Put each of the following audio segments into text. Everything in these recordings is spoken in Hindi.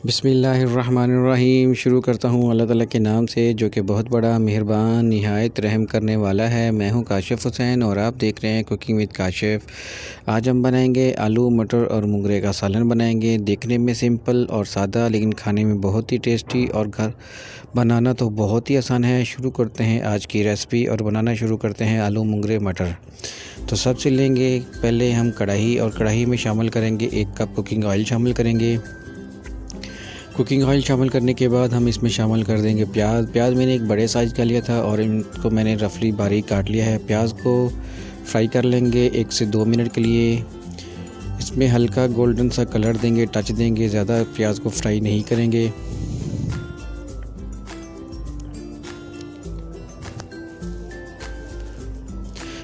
बिस्मिल्लाहिर्रहमानिर्रहीम। शुरू करता हूँ अल्लाह ताला के नाम से जो कि बहुत बड़ा मेहरबान निहायत रहम करने वाला है। मैं हूँ काशिफ़ हुसैन और आप देख रहे हैं कुकिंग विद काशिफ़। आज हम बनाएंगे आलू मटर और मुंगरे का सालन बनाएंगे। देखने में सिंपल और सादा लेकिन खाने में बहुत ही टेस्टी और घर बनाना तो बहुत ही आसान है। शुरू करते हैं आज की रेसिपी और बनाना शुरू करते हैं आलू मुंगरे मटर। तो सबसे लेंगे पहले हम कढ़ाई और कढ़ाई में शामिल करेंगे 1 कप कुकिंग ऑयल शामिल करेंगे। कुकिंग ऑयल शामिल करने के बाद हम इसमें शामिल कर देंगे प्याज मैंने एक बड़े साइज़ का लिया था और इनको मैंने रफली बारीक काट लिया है। प्याज को फ्राई कर लेंगे 1 से 2 मिनट के लिए। इसमें हल्का गोल्डन सा कलर देंगे, टच देंगे, ज़्यादा प्याज को फ्राई नहीं करेंगे।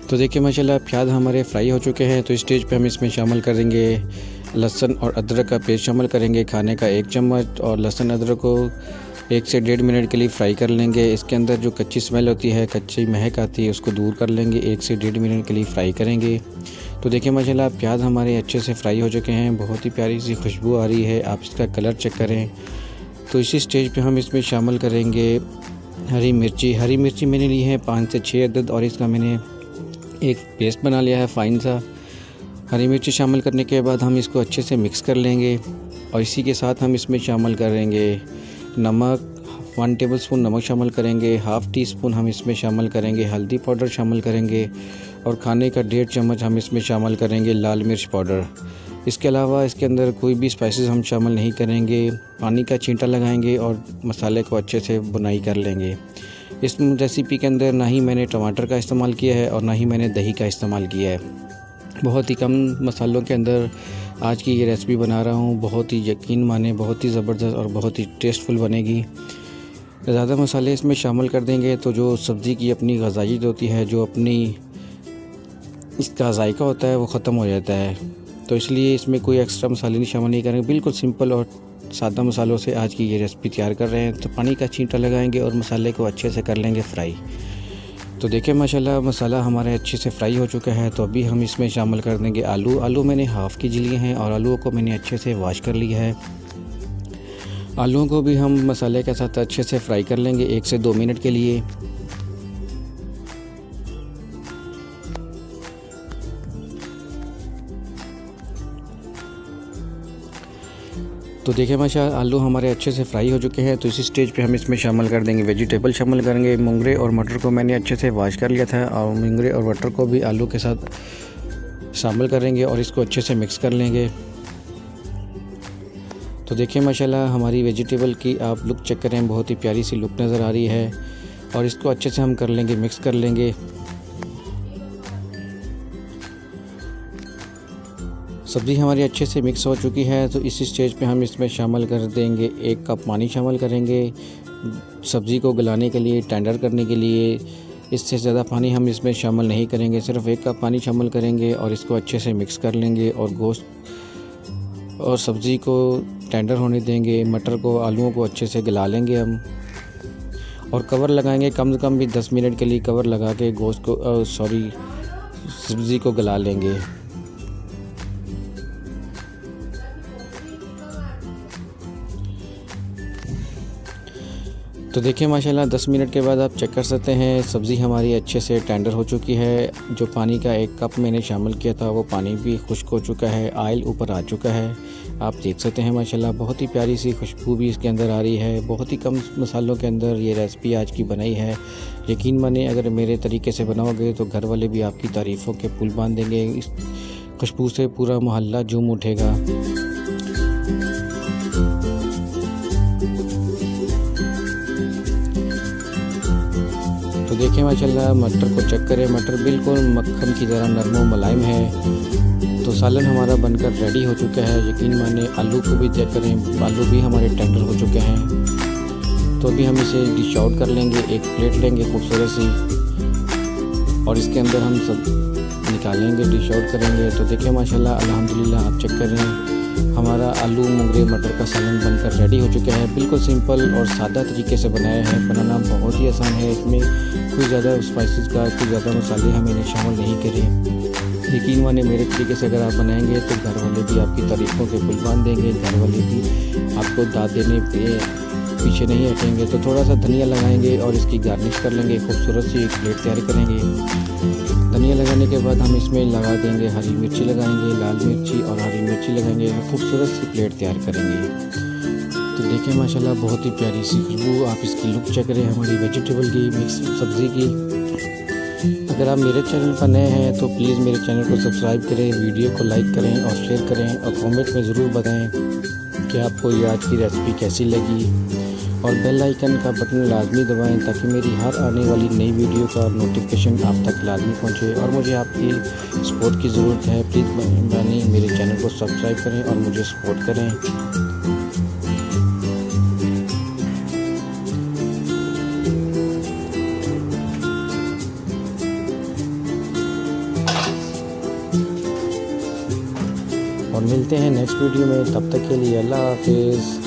तो देखिए माशाल्लाह प्याज हमारे फ्राई हो चुके हैं। तो इस स्टेज पे हम इसमें शामिल करेंगे लहसुन और अदरक का पेस्ट शामिल करेंगे खाने का 1 चम्मच, और लहसुन अदरक को 1 से 1.5 मिनट के लिए फ्राई कर लेंगे। इसके अंदर जो कच्ची स्मेल होती है, कच्ची महक आती है, उसको दूर कर लेंगे। 1 से 1.5 मिनट के लिए फ्राई करेंगे। तो देखिए माशाल्लाह प्याज हमारे अच्छे से फ्राई हो चुके हैं, बहुत ही प्यारी सी खुशबू आ रही है। आप इसका कलर चेक करें। तो इसी स्टेज पे हम इसमें शामिल करेंगे हरी मिर्ची मैंने ली है 5 से 6 अदद, और इसका मैंने एक पेस्ट बना लिया है फाइन सा। हरी मिर्ची शामिल करने के बाद हम इसको अच्छे से मिक्स कर लेंगे, और इसी के साथ हम इसमें शामिल करेंगे नमक 1 टेबलस्पून नमक शामिल करेंगे। हाफ़ टी स्पून हम इसमें शामिल करेंगे हल्दी पाउडर शामिल करेंगे, और खाने का 1.5 चम्मच हम इसमें शामिल करेंगे लाल मिर्च पाउडर। इसके अलावा इसके अंदर कोई भी स्पाइसेस हम शामिल नहीं करेंगे। पानी का छींटा लगाएंगे और मसाले को अच्छे से बुनाई कर लेंगे। इस रेसिपी के अंदर ना ही मैंने टमाटर का इस्तेमाल किया है और ना ही मैंने दही का इस्तेमाल किया है। बहुत ही कम मसालों के अंदर आज की ये रेसिपी बना रहा हूँ। बहुत ही यकीन माने बहुत ही ज़बरदस्त और बहुत ही टेस्टफुल बनेगी। ज़्यादा मसाले इसमें शामिल कर देंगे तो जो सब्ज़ी की अपनी ग़ज़ाइयत होती है, जो अपनी इसका जायका होता है, वो ख़त्म हो जाता है। तो इसलिए इसमें कोई एक्स्ट्रा मसाले नहीं शामिल नहीं करेंगे। बिल्कुल सिंपल और सादा मसालों से आज की ये रेसिपी तैयार कर रहे हैं। तो पानी का छींटा लगाएंगे और मसाले को अच्छे से कर लेंगे फ्राई। तो देखिए माशाल्लाह मसाला हमारे अच्छे से फ्राई हो चुका है। तो अभी हम इसमें शामिल कर देंगे आलू मैंने हाफ़ के जी लिए हैं, और आलूओं को मैंने अच्छे से वॉश कर लिया है। आलूओं को भी हम मसाले के साथ अच्छे से फ्राई कर लेंगे 1 से 2 मिनट के लिए। तो देखिए माशाल्लाह आलू हमारे अच्छे से फ्राई हो चुके हैं। तो इसी स्टेज पे हम इसमें शामिल कर देंगे वेजिटेबल शामिल करेंगे। मुंगरे और मटर को मैंने अच्छे से वॉश कर लिया था, और मुंगरे और मटर को भी आलू के साथ शामिल करेंगे और इसको अच्छे से मिक्स कर लेंगे। तो देखिए माशाल्लाह हमारी वेजिटेबल की आप लुक चेक करें, बहुत ही प्यारी सी लुक नज़र आ रही है, और इसको अच्छे से हम कर लेंगे, मिक्स कर लेंगे। सब्ज़ी हमारी अच्छे से मिक्स हो चुकी है। तो इसी स्टेज पे हम इसमें शामिल कर देंगे 1 कप पानी शामिल करेंगे सब्ज़ी को गलाने के लिए, टेंडर करने के लिए। इससे ज़्यादा पानी हम इसमें शामिल नहीं करेंगे, सिर्फ 1 कप पानी शामिल करेंगे और इसको अच्छे से मिक्स कर लेंगे, और गोश्त और सब्ज़ी को टेंडर होने देंगे। मटर को, आलूओं को अच्छे से गला लेंगे हम, और कवर लगाएंगे कम से कम भी 10 मिनट के लिए। कवर लगा के गोश्त को सब्ज़ी को गला लेंगे। तो देखिए माशाल्लाह 10 मिनट के बाद आप चेक कर सकते हैं सब्ज़ी हमारी अच्छे से टेंडर हो चुकी है। जो पानी का 1 कप मैंने शामिल किया था वो पानी भी खुश्क हो चुका है, ऑयल ऊपर आ चुका है। आप देख सकते हैं माशाल्लाह बहुत ही प्यारी सी खुशबू भी इसके अंदर आ रही है। बहुत ही कम मसालों के अंदर ये रेसिपी आज की बनाई है। यकीन माने अगर मेरे तरीके से बनाओगे तो घर वाले भी आपकी तारीफ़ों के पुल बांध देंगे। इस खुशबू से पूरा मोहल्ला झूम उठेगा। तो देखिए माशाल्लाह मटर को चेक करें, मटर बिल्कुल मक्खन की तरह नरम व मुलायम है। तो सालन हमारा बनकर रेडी हो चुका है। यकीन माने आलू को भी चेक करें, आलू भी हमारे टेंडर हो चुके हैं। तो अभी हम इसे डिश आउट कर लेंगे, एक प्लेट लेंगे खूबसूरत सी और इसके अंदर हम सब निकालेंगे, डिश आउट करेंगे। तो देखिए माशाल्लाह अल्हम्दुलिल्लाह आप चेक कर रहे हैं हमारा आलू मुंगरे मटर का सालन बनकर रेडी हो चुका है। बिल्कुल सिंपल और सादा तरीके से बनाया है, बनाना बहुत ही आसान है। इसमें कोई ज़्यादा स्पाइसेस का, कोई ज़्यादा मसाले हमने शामिल नहीं करे। यकीन माने मेरे तरीके से अगर आप बनाएंगे तो घर वाले भी आपकी तारीफ़ों के पुल बांध देंगे, घर वाले भी आपको दाद देने पे पीछे नहीं हटेंगे। तो थोड़ा सा धनिया लगाएंगे और इसकी गार्निश कर लेंगे, खूबसूरत सी एक प्लेट तैयार करेंगे। धनिया लगाने के बाद हम इसमें लगा देंगे हरी मिर्ची लगाएंगे, लाल मिर्ची और हरी मिर्ची लगाएंगे, खूबसूरत सी प्लेट तैयार करेंगे। तो देखिए माशाल्लाह बहुत ही प्यारी सी खुशबू, आप इसकी लुक चेक करें हमारी वेजिटेबल की, मिक्स सब्ज़ी की। अगर आप मेरे चैनल पर नए हैं तो प्लीज़ मेरे चैनल को सब्सक्राइब करें, वीडियो को लाइक करें और शेयर करें और कमेंट में ज़रूर बताएं कि आपको ये आज की रेसिपी कैसी लगी। और बेल आइकन का बटन लाजमी दबाएं ताकि मेरी हर आने वाली नई वीडियो का नोटिफिकेशन आप तक लाजमी पहुंचे। और मुझे आपकी सपोर्ट की ज़रूरत है, प्लीज़ मेहरबानी मेरे चैनल को सब्सक्राइब करें और मुझे सपोर्ट करें। और मिलते हैं नेक्स्ट वीडियो में, तब तक के लिए अल्लाह हाफिज़।